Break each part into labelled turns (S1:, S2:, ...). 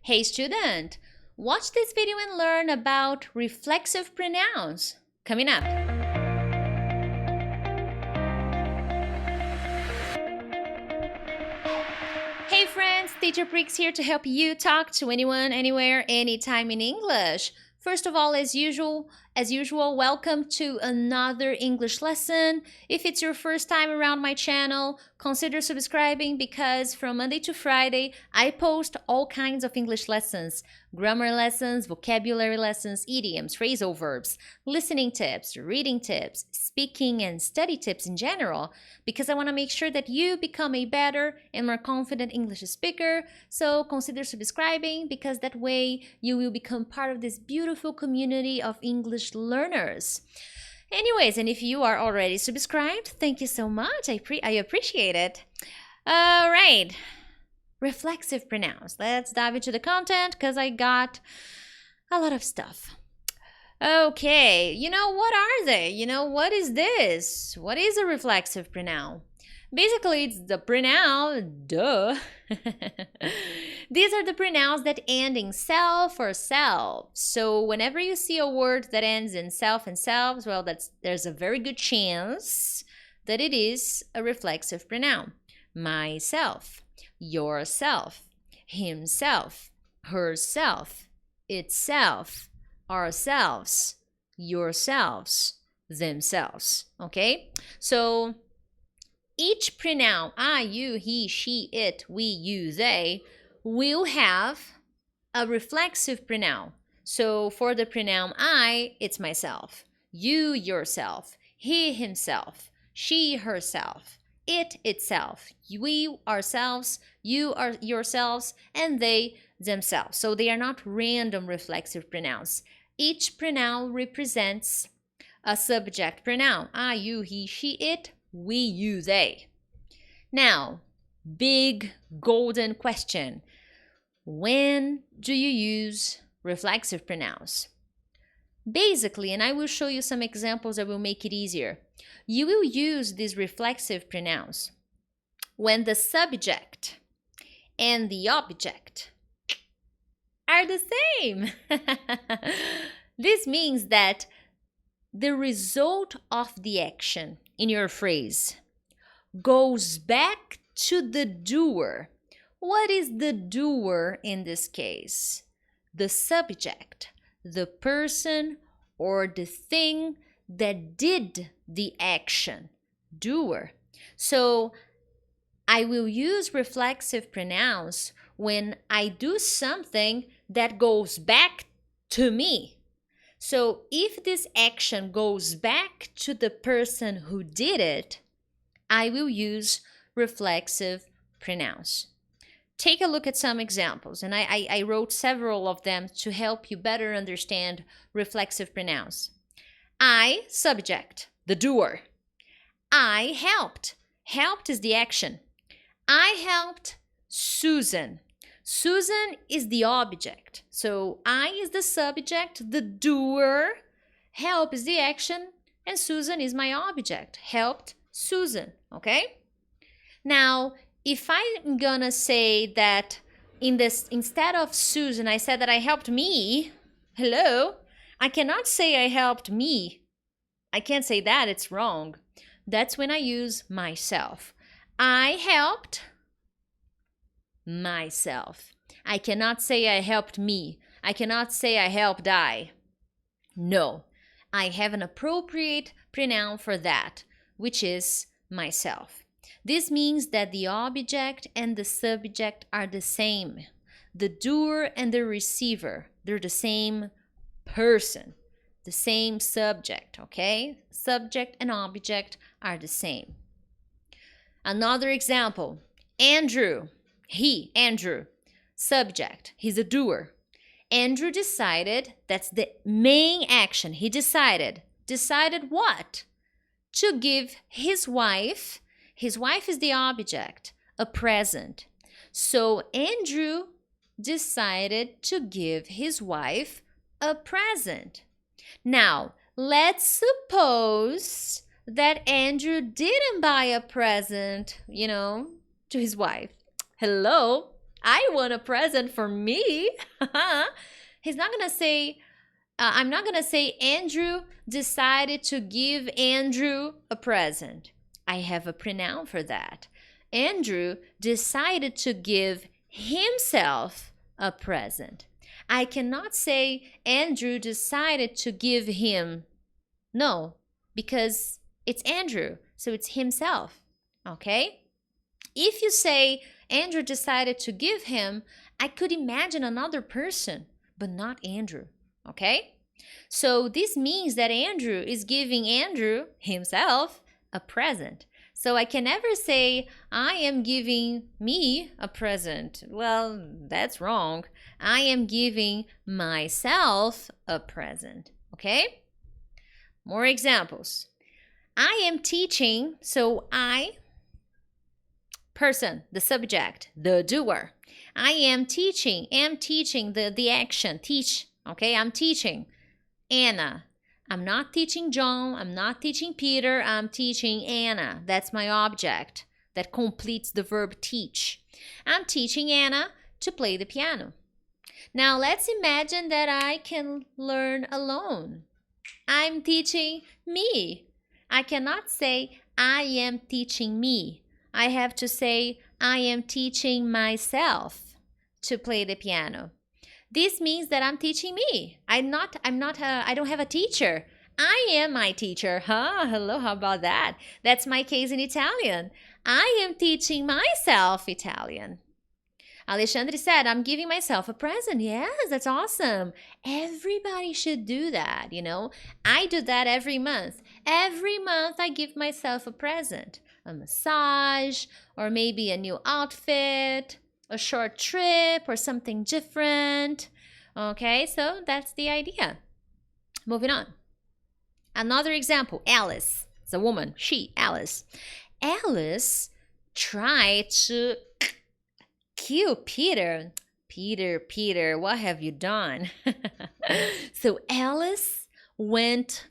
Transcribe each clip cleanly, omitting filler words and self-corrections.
S1: Hey student, watch this video and learn about reflexive pronouns. Coming up. Hey friends, Teacher Prix here to help you talk to anyone, anywhere, anytime in English. First of all, as usual, welcome to another English lesson. If it's your first time around my channel, consider subscribing because from Monday to Friday, I post all kinds of English lessons, grammar lessons, vocabulary lessons, idioms, phrasal verbs, listening tips, reading tips, speaking and study tips in general, because I want to make sure that you become a better and more confident English speaker. So consider subscribing because that way you will become part of this beautiful community of English learners. Anyways, and if you are already subscribed, thank you so much. I appreciate it. All right. Reflexive pronouns. Let's dive into the content because I got a lot of stuff. Okay, what are they? What is this? What is a reflexive pronoun? Basically, it's the pronoun, duh. These are the pronouns that end in self or self. So whenever you see a word that ends in self and selves, well, there's a very good chance that it is a reflexive pronoun. Myself, yourself, himself, herself, itself, ourselves, yourselves, themselves. Okay? So each pronoun, I, you, he, she, it, we, you, they, will have a reflexive pronoun. So for the pronoun I, it's myself, you, yourself, he, himself, she, herself, it, itself, we, ourselves, you, yourselves, and they, themselves. So they are not random reflexive pronouns. Each pronoun represents a subject pronoun. I, you, he, she, it, we, you, they. Now, big golden question. When do you use reflexive pronouns? Basically, and I will show you some examples that will make it easier, you will use these reflexive pronouns when the subject and the object are the same. This means that the result of the action in your phrase goes back to the doer. What is the doer in this case? The subject, the person or the thing that did the action, doer. So I will use reflexive pronouns when I do something that goes back to me. So if this action goes back to the person who did it, I will use reflexive pronouns. Take a look at some examples, and I wrote several of them to help you better understand reflexive pronouns. I, subject, the doer. I helped. Helped is the action. I helped Susan. Susan is the object. So I is the subject, the doer, help is the action, and Susan is my object. Helped Susan, okay? Now, if I'm gonna say that instead of Susan, I said that I helped me, hello, I cannot say I helped me. I can't say that, it's wrong. That's when I use myself. I helped myself. I cannot say I helped me. I cannot say I helped I. No, I have an appropriate pronoun for that, which is myself. This means that the object and the subject are the same. The doer and the receiver, they're the same person, the same subject, okay? Subject and object are the same. Another example, Andrew. He, Andrew, subject, he's a doer. Andrew decided, that's the main action, he decided what? To give his wife is the object, a present. So Andrew decided to give his wife a present. Now, let's suppose that Andrew didn't buy a present, to his wife. Hello? I want a present for me. He's not going to say, I'm not going to say Andrew decided to give Andrew a present. I have a pronoun for that. Andrew decided to give himself a present. I cannot say Andrew decided to give him. No, because it's Andrew, so it's himself. Okay? If you say Andrew decided to give him, I could imagine another person, but not Andrew. Okay? So this means that Andrew is giving Andrew himself a present. So I can never say, I am giving me a present. Well, that's wrong. I am giving myself a present. Okay? More examples. I am teaching, so I, person, the subject, the doer. I am teaching, the action, teach. Okay, I'm teaching Anna. I'm not teaching John, I'm not teaching Peter, I'm teaching Anna. That's my object that completes the verb teach. I'm teaching Anna to play the piano. Now let's imagine that I can learn alone. I'm teaching me. I cannot say I am teaching me. I have to say I am teaching myself to play the piano. This means that I'm teaching me. I don't have a teacher. I am my teacher. Hello, how about that? That's my case in Italian. I am teaching myself Italian. Alexandre said, I'm giving myself a present. Yes, that's awesome. Everybody should do that, you know. I do that every month. Every month I give myself a present. A massage, or maybe a new outfit, a short trip, or something different. Okay, so that's the idea. Moving on. Another example, Alice. It's a woman, she, Alice. Alice tried to kill Peter. Peter, what have you done? So Alice went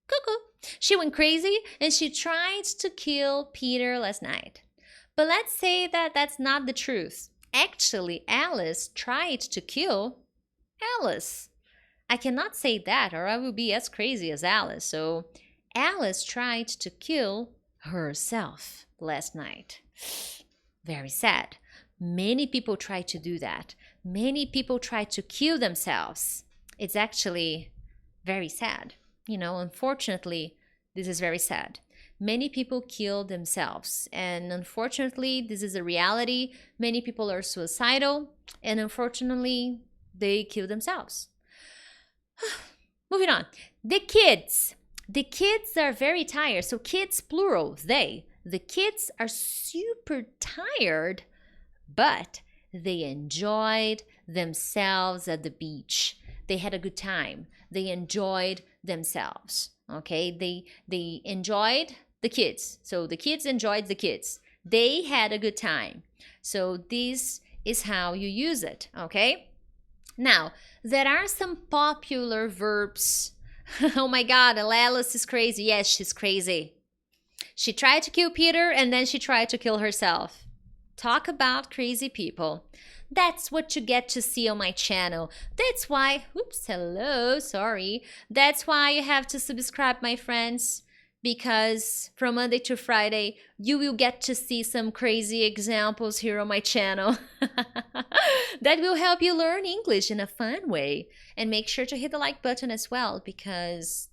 S1: cuckoo. She went crazy and she tried to kill Peter last night. But let's say that that's not the truth. Actually, Alice tried to kill Alice. I cannot say that or I will be as crazy as Alice. So Alice tried to kill herself last night. Very sad. Many people try to do that. Many people try to kill themselves. It's actually very sad. You know, unfortunately, this is very sad. Many people kill themselves. And unfortunately, this is a reality. Many people are suicidal. And unfortunately, they kill themselves. Moving on. The kids. The kids are very tired. So kids, plural, they. The kids are super tired, but they enjoyed themselves at the beach. They had a good time. They enjoyed themselves. Okay, they enjoyed the kids. So the kids enjoyed the kids. They had a good time. So this is how you use it. Okay. Now, there are some popular verbs. Oh my God, Alice is crazy. Yes, she's crazy. She tried to kill Peter and then she tried to kill herself. Talk about crazy people. That's what you get to see on my channel. That's why, That's why you have to subscribe, my friends, because from Monday to Friday, you will get to see some crazy examples here on my channel. That will help you learn English in a fun way. And make sure to hit the like button as well, because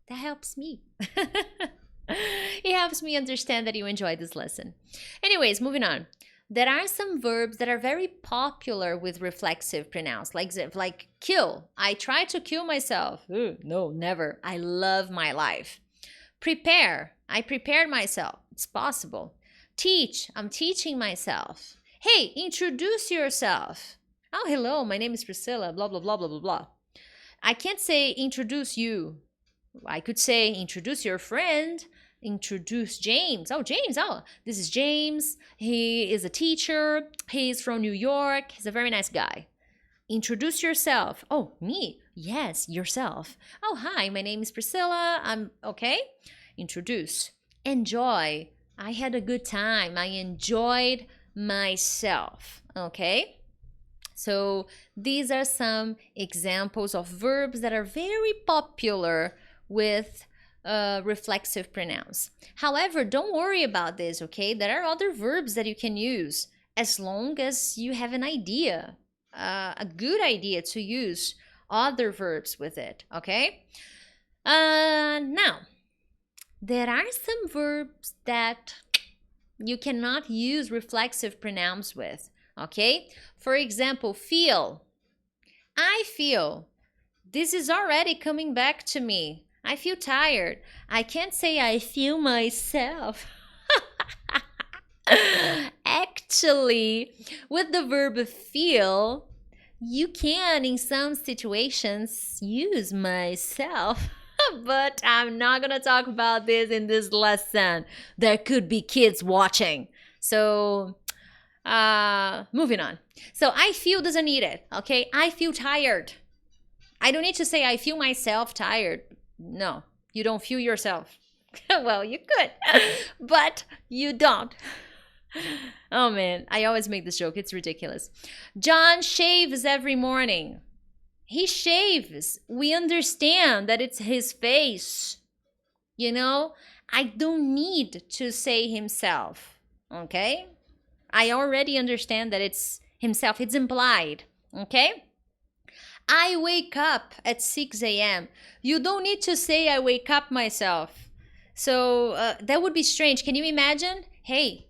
S1: that helps me. It helps me understand that you enjoyed this lesson. Anyways, moving on. There are some verbs that are very popular with reflexive pronouns, like kill. I tried to kill myself. Ooh, no, never. I love my life. Prepare. I prepared myself. It's possible. Teach. I'm teaching myself. Hey, introduce yourself. Oh, hello, my name is Priscilla, blah, blah, blah, blah, blah, blah. I can't say introduce you. I could say introduce your friend. Introduce James. Oh, James. Oh, this is James. He is a teacher. He's from New York. He's a very nice guy. Introduce yourself. Oh, me. Yes, yourself. Oh, hi. My name is Priscilla. I'm okay. Introduce. Enjoy. I had a good time. I enjoyed myself. Okay? So these are some examples of verbs that are very popular with reflexive pronouns. However, don't worry about this, okay? There are other verbs that you can use as long as you have an idea, a good idea to use other verbs with it, okay? Now, there are some verbs that you cannot use reflexive pronouns with, okay? For example, feel. I feel. This is already coming back to me. I feel tired. I can't say I feel myself. Actually, with the verb feel, you can, in some situations, use myself. But I'm not going to talk about this in this lesson. There could be kids watching. So, moving on. So, I feel doesn't need it, okay? I feel tired. I don't need to say I feel myself tired. No, you don't feel yourself. Well, you could, but you don't. Oh man, I always make this joke. It's ridiculous. John shaves every morning. He shaves. We understand that it's his face. You know, I don't need to say himself. Okay? I already understand that it's himself. It's implied. Okay? I wake up at 6 a.m. You don't need to say I wake up myself. So that would be strange. Can you imagine? Hey,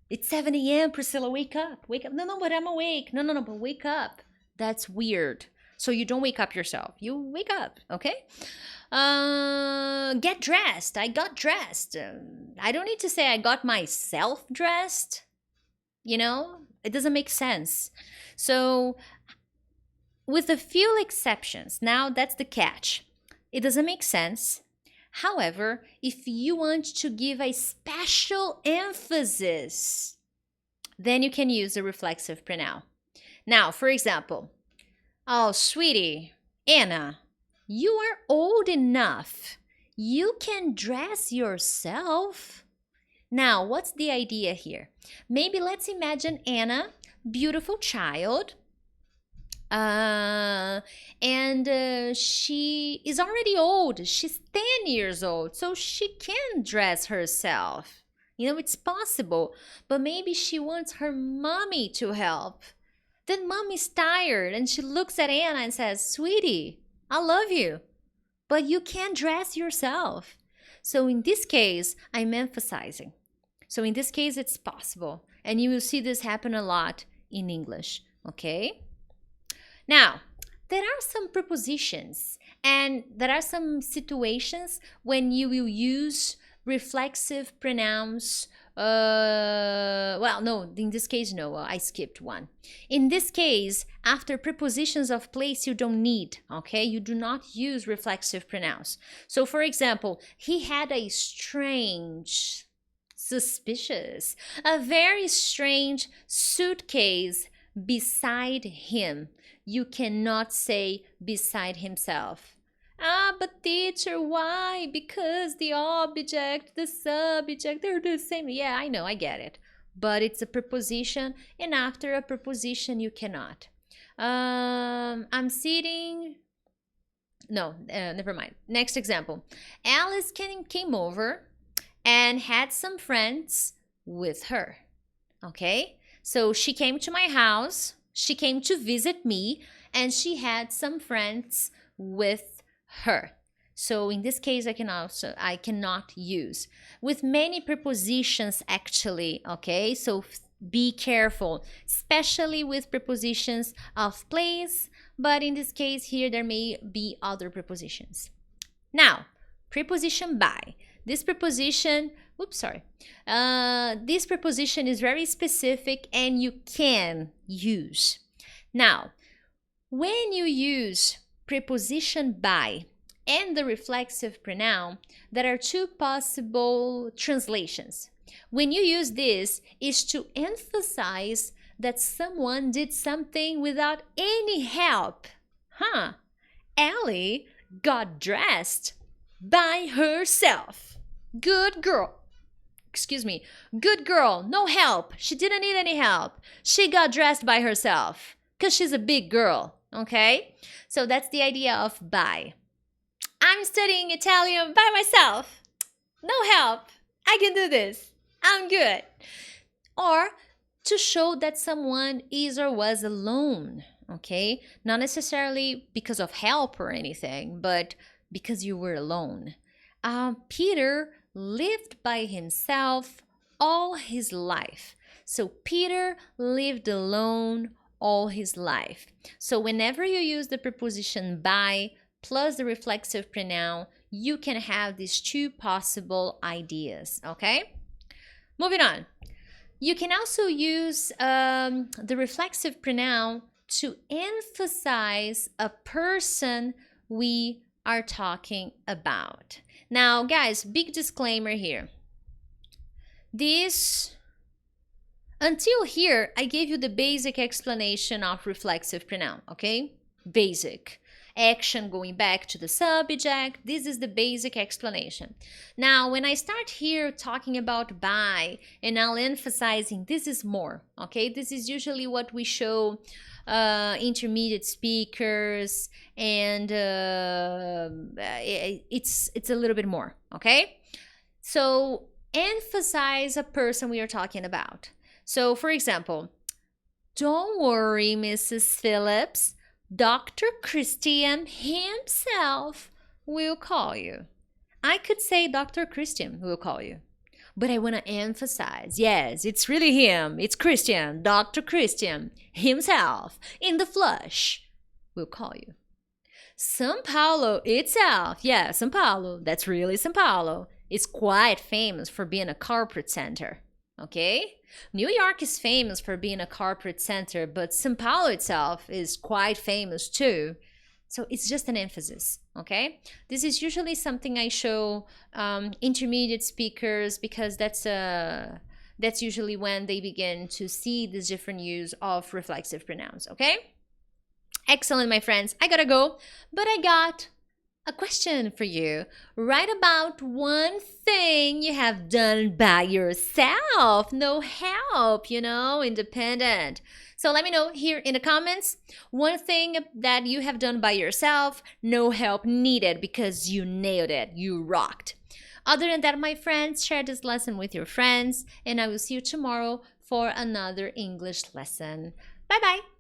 S1: it's 7 a.m. Priscilla, wake up. Wake up. No, but I'm awake. No, but wake up. That's weird. So you don't wake up yourself. You wake up, okay? Get dressed. I got dressed. I don't need to say I got myself dressed. You know, it doesn't make sense. So with a few exceptions, now that's the catch. It doesn't make sense. However, if you want to give a special emphasis, then you can use a reflexive pronoun. Now, for example, oh, sweetie, Anna, you are old enough. You can dress yourself. Now, what's the idea here? Maybe let's imagine Anna, beautiful child, and she is already old. She's 10 years old, so she can dress herself. You know, it's possible, but maybe she wants her mommy to help. Then mommy's tired and she looks at Anna and says, sweetie, I love you, but you can't dress yourself. So in this case, I'm emphasizing. So in this case, it's possible. And you will see this happen a lot in English, okay? Now, there are some prepositions and there are some situations when you will use reflexive pronouns. Well, no, in this case, no, I skipped one. In this case, after prepositions of place, you don't need, okay? You do not use reflexive pronouns. So, for example, he had a strange, suspicious, a very strange suitcase beside him. You cannot say beside himself. Ah, but teacher, why? Because the object, the subject, they're the same. Yeah, I know, I get it. But it's a preposition, and after a preposition, you cannot. I'm sitting... No, never mind. Next example. Alice came over and had some friends with her. Okay? So she came to my house. She came to visit me, and she had some friends with her. So in this case, I cannot use. With many prepositions, actually, okay? So be careful, especially with prepositions of place, but in this case here, there may be other prepositions. Now, preposition by. This preposition, this preposition is very specific and you can use. Now, when you use preposition by and the reflexive pronoun, there are two possible translations. When you use this, is to emphasize that someone did something without any help. Ellie got dressed by herself. Good girl. excuse me, good girl, no help. She didn't need any help. She got dressed by herself because she's a big girl, okay? So that's the idea of by. I'm studying Italian by myself. No help. I can do this. I'm good. Or to show that someone is or was alone, okay? Not necessarily because of help or anything, but because you were alone. Peter lived by himself all his life. So Peter lived alone all his life. So whenever you use the preposition by plus the reflexive pronoun, you can have these two possible ideas, okay? Moving on. You can also use the reflexive pronoun to emphasize a person we are talking about. Now, guys, big disclaimer here. Until here, I gave you the basic explanation of reflexive pronoun, okay? Basic. Action going back to the subject. This is the basic explanation. Now, when I start here talking about by, and I'll emphasizing this is more, okay? This is usually what we show intermediate speakers, and it's a little bit more, okay? So emphasize a person we are talking about. So, for example, don't worry, Mrs. Phillips. Dr. Christian himself will call you. I could say Dr. Christian will call you, but I want to emphasize, yes, it's really him. It's Christian, Dr. Christian himself in the flesh will call you. São Paulo itself, yeah, São Paulo, that's really São Paulo. It's quite famous for being a corporate center, okay? New York is famous for being a corporate center, but São Paulo itself is quite famous too. So it's just an emphasis, okay? This is usually something I show intermediate speakers because that's usually when they begin to see this different use of reflexive pronouns, okay? Excellent, my friends. I gotta go, but I got a question for you. Write about one thing you have done by yourself. No help, independent. So let me know here in the comments one thing that you have done by yourself, no help needed because you nailed it, you rocked. Other than that, my friends, share this lesson with your friends, and I will see you tomorrow for another English lesson. Bye-bye.